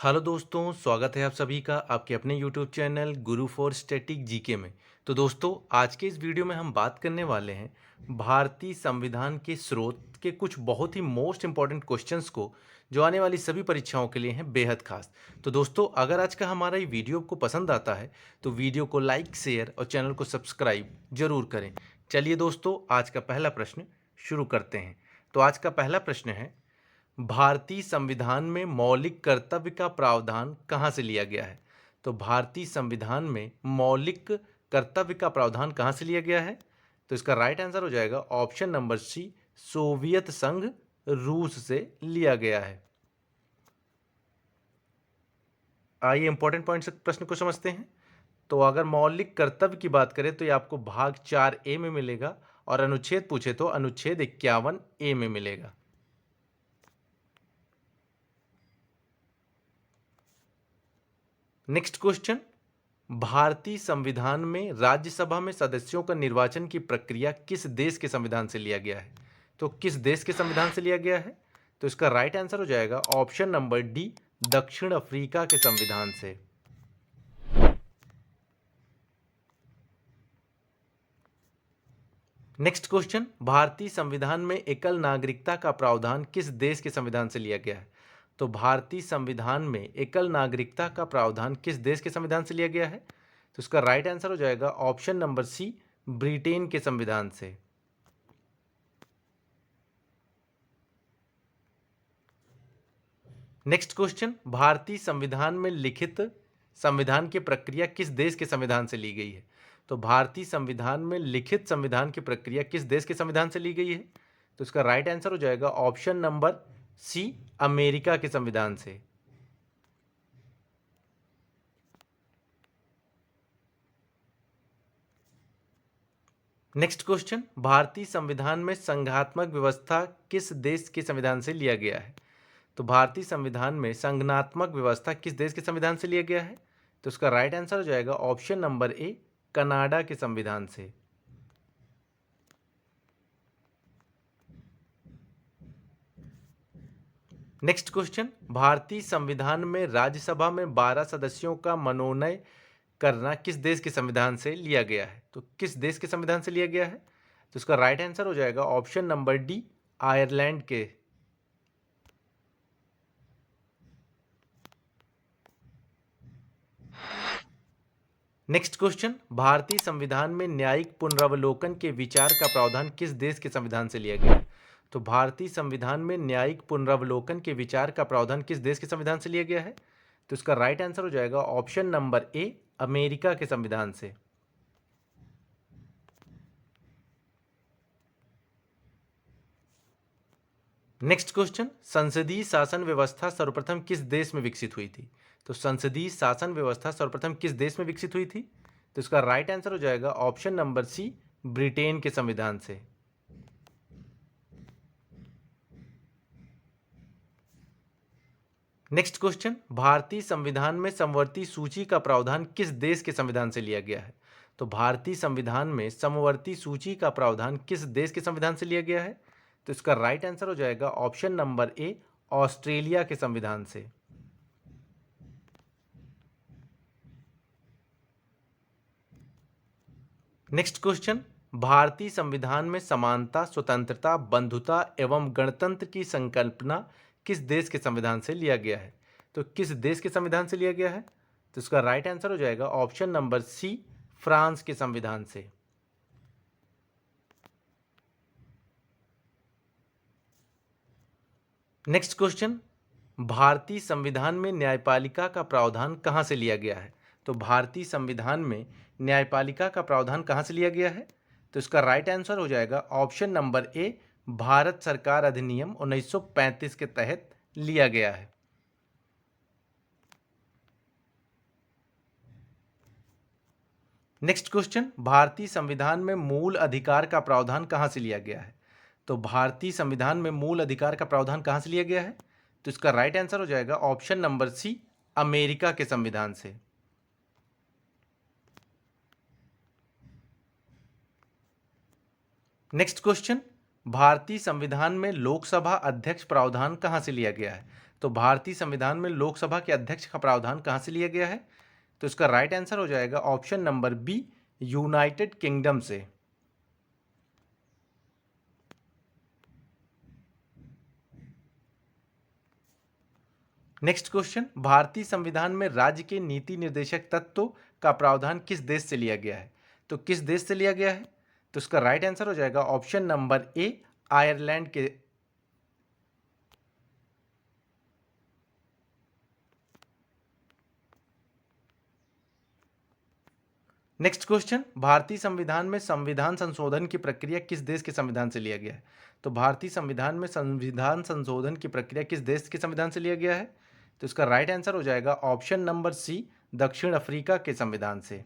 Hello दोस्तों, स्वागत है आप सभी का आपके अपने YouTube channel Guru for static GK में। तो दोस्तों, आज के इस वीडियो में हम बात करने वाले हैं भारतीय संविधान के स्रोत के कुछ बहुत ही मोस्ट इम्पॉर्टेंट क्वेश्चंस को, जो आने वाली सभी परीक्षाओं के लिए हैं बेहद खास। तो दोस्तों, अगर आज का हमारा ये वीडियो आपको पसंद आता है तो वीडियो को लाइक, शेयर और चैनल को सब्सक्राइब जरूर करें। चलिए दोस्तों, आज का पहला प्रश्न शुरू करते हैं। तो आज का पहला प्रश्न है, भारतीय संविधान में मौलिक कर्तव्य का प्रावधान कहाँ से लिया गया है? तो भारतीय संविधान में मौलिक कर्तव्य का प्रावधान कहाँ से लिया गया है? तो इसका राइट आंसर हो जाएगा ऑप्शन नंबर सी, सोवियत संघ रूस से लिया गया है। आइए इंपॉर्टेंट पॉइंट्स प्रश्न को समझते हैं। तो अगर मौलिक कर्तव्य की बात करें तो ये आपको भाग 4 ए में मिलेगा, और अनुच्छेद पूछे तो अनुच्छेद 51 ए में मिलेगा। नेक्स्ट क्वेश्चन, भारतीय संविधान में राज्यसभा में सदस्यों का निर्वाचन की प्रक्रिया किस देश के संविधान से लिया गया है? तो किस देश के संविधान से लिया गया है? तो इसका राइट आंसर हो जाएगा ऑप्शन नंबर डी, दक्षिण अफ्रीका के संविधान से। नेक्स्ट क्वेश्चन, भारतीय संविधान में एकल नागरिकता का प्रावधान किस देश के संविधान से लिया गया है? तो भारतीय संविधान में एकल नागरिकता का प्रावधान किस देश के संविधान से लिया गया है? तो इसका राइट आंसर हो जाएगा ऑप्शन नंबर सी, ब्रिटेन के संविधान से। नेक्स्ट क्वेश्चन, भारतीय संविधान में लिखित संविधान की प्रक्रिया किस देश के संविधान से ली गई है? तो भारतीय संविधान में लिखित संविधान की प्रक्रिया किस देश के संविधान से ली गई है? तो इसका राइट आंसर हो जाएगा ऑप्शन नंबर सी, अमेरिका के संविधान से। नेक्स्ट क्वेश्चन, भारतीय संविधान में संघात्मक व्यवस्था किस देश के संविधान से लिया गया है? तो भारतीय संविधान में संघनात्मक व्यवस्था किस देश के संविधान से लिया गया है? तो इसका राइट आंसर हो जाएगा ऑप्शन नंबर ए, कनाडा के संविधान से। नेक्स्ट क्वेश्चन, भारतीय संविधान में राज्यसभा में 12 सदस्यों का मनोनयन करना किस देश के संविधान से लिया गया है? तो किस देश के संविधान से लिया गया है? तो इसका राइट आंसर हो जाएगा ऑप्शन नंबर डी, आयरलैंड के। नेक्स्ट क्वेश्चन, भारतीय संविधान में न्यायिक पुनरावलोकन के विचार का प्रावधान किस देश के संविधान से लिया गया है? तो भारतीय संविधान में न्यायिक पुनरावलोकन के विचार का प्रावधान किस देश के संविधान से लिया गया है? तो इसका राइट आंसर हो जाएगा ऑप्शन नंबर ए, अमेरिका के संविधान से। नेक्स्ट क्वेश्चन, संसदीय शासन व्यवस्था सर्वप्रथम किस देश में विकसित हुई थी? तो संसदीय शासन व्यवस्था सर्वप्रथम किस देश में विकसित हुई थी? तो इसका राइट आंसर हो जाएगा ऑप्शन नंबर सी, ब्रिटेन के संविधान से। नेक्स्ट क्वेश्चन, भारतीय संविधान में समवर्ती सूची का प्रावधान किस देश के संविधान से लिया गया है? तो भारतीय संविधान में समवर्ती सूची का प्रावधान किस देश के संविधान से लिया गया है? तो इसका राइट आंसर हो जाएगा ऑप्शन नंबर ए, ऑस्ट्रेलिया के संविधान से। नेक्स्ट क्वेश्चन, भारतीय संविधान में समानता, स्वतंत्रता, बंधुता एवं गणतंत्र की संकल्पना किस देश के संविधान से लिया गया है? तो किस देश के संविधान से लिया गया है? तो इसका राइट आंसर हो जाएगा ऑप्शन नंबर सी, फ्रांस के संविधान से। नेक्स्ट क्वेश्चन, भारतीय संविधान में न्यायपालिका का प्रावधान कहाँ से लिया गया है? तो भारतीय संविधान में न्यायपालिका का प्रावधान कहाँ से लिया गया है? तो इसका राइट आंसर हो जाएगा ऑप्शन नंबर ए, भारत सरकार अधिनियम 1935 के तहत लिया गया है। नेक्स्ट क्वेश्चन, भारतीय संविधान में मूल अधिकार का प्रावधान कहाँ से लिया गया है? तो भारतीय संविधान में मूल अधिकार का प्रावधान कहाँ से लिया गया है? तो इसका राइट आंसर हो जाएगा ऑप्शन नंबर सी, अमेरिका के संविधान से। नेक्स्ट क्वेश्चन, भारतीय संविधान में लोकसभा अध्यक्ष प्रावधान कहाँ से लिया गया है? तो भारतीय संविधान में लोकसभा के अध्यक्ष का प्रावधान कहाँ से लिया गया है? तो इसका राइट आंसर हो जाएगा option number B, United Kingdom से। नेक्स्ट क्वेश्चन, भारतीय संविधान में राज्य के नीति निर्देशक तत्वों का प्रावधान किस देश से लिया गया है? तो किस देश से लिया गया है? तो इसका राइट आंसर हो जाएगा ऑप्शन नंबर ए, आयरलैंड के। नेक्स्ट क्वेश्चन, भारतीय संविधान में संविधान संशोधन की प्रक्रिया किस देश के संविधान से लिया गया है? तो भारतीय संविधान में संविधान संशोधन की प्रक्रिया किस देश के संविधान से लिया गया है? तो इसका राइट आंसर हो जाएगा ऑप्शन नंबर सी, दक्षिण अफ्रीका के संविधान से।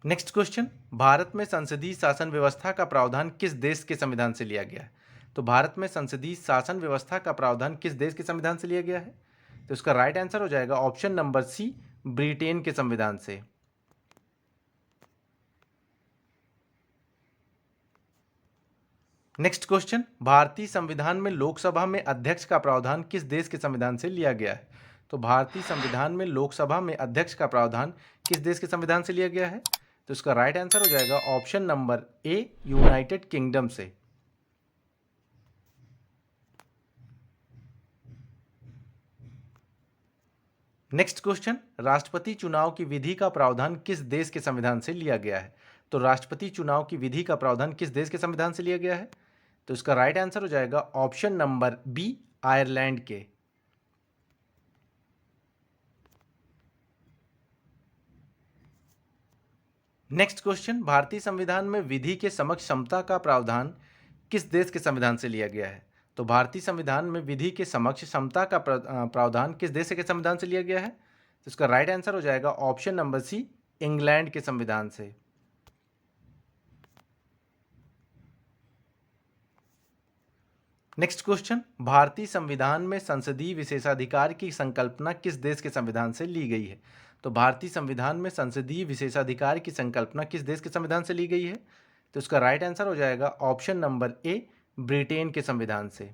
नेक्स्ट क्वेश्चन, भारत में संसदीय शासन व्यवस्था का प्रावधान किस देश के संविधान से लिया गया है? तो भारत में संसदीय शासन व्यवस्था का प्रावधान किस देश के संविधान से लिया गया है? तो इसका राइट आंसर हो जाएगा ऑप्शन नंबर सी, ब्रिटेन के संविधान से। नेक्स्ट क्वेश्चन, भारतीय संविधान में लोकसभा में अध्यक्ष का प्रावधान किस देश के संविधान से लिया गया है? तो भारतीय संविधान में लोकसभा में अध्यक्ष का प्रावधान किस देश के संविधान से लिया गया है? तो इसका राइट आंसर हो जाएगा option number A, United Kingdom से। नेक्स्ट क्वेश्चन, राष्ट्रपति चुनाव की विधि का प्रावधान किस देश के संविधान से लिया गया है? तो राष्ट्रपति चुनाव की विधि का प्रावधान किस देश के संविधान से लिया गया है? तो इसका राइट आंसर हो जाएगा ऑप्शन नंबर बी, आयरलैंड के। नेक्स्ट क्वेश्चन, भारतीय संविधान में विधि के समक्ष समता का प्रावधान किस देश के संविधान से लिया गया है? तो भारतीय संविधान में विधि के समक्ष समता का प्रावधान किस देश के संविधान से लिया गया है? तो इसका राइट आंसर हो जाएगा ऑप्शन नंबर सी, इंग्लैंड के संविधान से। नेक्स्ट क्वेश्चन, भारतीय संविधान में संसदीय विशेषाधिकार की संकल्पना किस देश के संविधान से ली गई है? तो भारतीय संविधान में संसदीय विशेषाधिकार की संकल्पना किस देश के संविधान से ली गई है? तो इसका राइट आंसर हो जाएगा ऑप्शन नंबर ए, ब्रिटेन के संविधान से।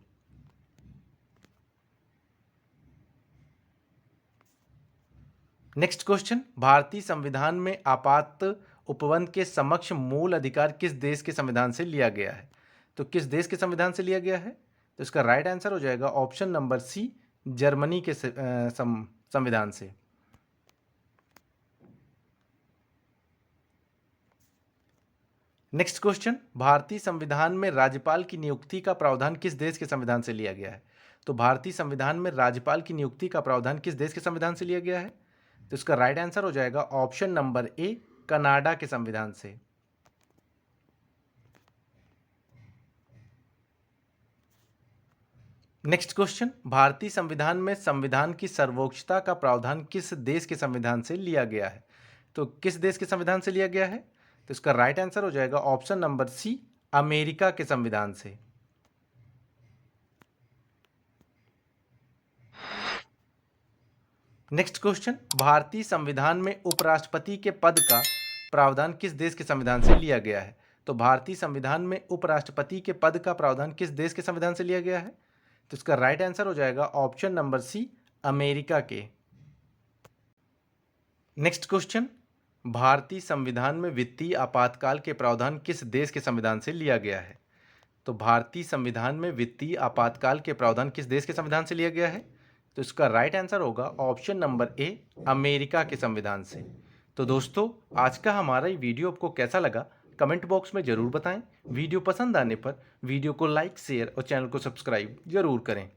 नेक्स्ट क्वेश्चन, भारतीय संविधान में आपात उपबंध के समक्ष मूल अधिकार किस देश के संविधान से लिया गया है? तो किस देश के संविधान से लिया गया है? तो इसका राइट आंसर हो जाएगा ऑप्शन नंबर सी, जर्मनी के संविधान से। नेक्स्ट क्वेश्चन, भारतीय संविधान में राज्यपाल की नियुक्ति का प्रावधान किस देश के संविधान से लिया गया है? तो भारतीय संविधान में राज्यपाल की नियुक्ति का प्रावधान किस देश के संविधान से लिया गया है? तो इसका राइट आंसर हो जाएगा ऑप्शन नंबर ए, कनाडा के संविधान से। नेक्स्ट क्वेश्चन, भारतीय संविधान में संविधान की सर्वोच्चता का प्रावधान किस देश के संविधान से लिया गया है? तो किस देश के संविधान से लिया गया है? तो इसका राइट आंसर हो जाएगा ऑप्शन नंबर सी, अमेरिका के संविधान से। नेक्स्ट क्वेश्चन, भारतीय संविधान में उपराष्ट्रपति के पद का प्रावधान किस देश के संविधान से लिया गया है? तो भारतीय संविधान में उपराष्ट्रपति के पद का प्रावधान किस देश के संविधान से लिया गया है? तो इसका राइट आंसर हो जाएगा ऑप्शन नंबर सी, अमेरिका के। नेक्स्ट क्वेश्चन, भारतीय संविधान में वित्तीय आपातकाल के प्रावधान किस देश के संविधान से लिया गया है? तो भारतीय संविधान में वित्तीय आपातकाल के प्रावधान किस देश के संविधान से लिया गया है? तो इसका राइट आंसर होगा ऑप्शन नंबर ए, अमेरिका के संविधान से। तो दोस्तों, आज का हमारा ये वीडियो आपको कैसा लगा कमेंट बॉक्स में ज़रूर बताएं। वीडियो पसंद आने पर वीडियो को लाइक, शेयर और चैनल को सब्सक्राइब जरूर करें।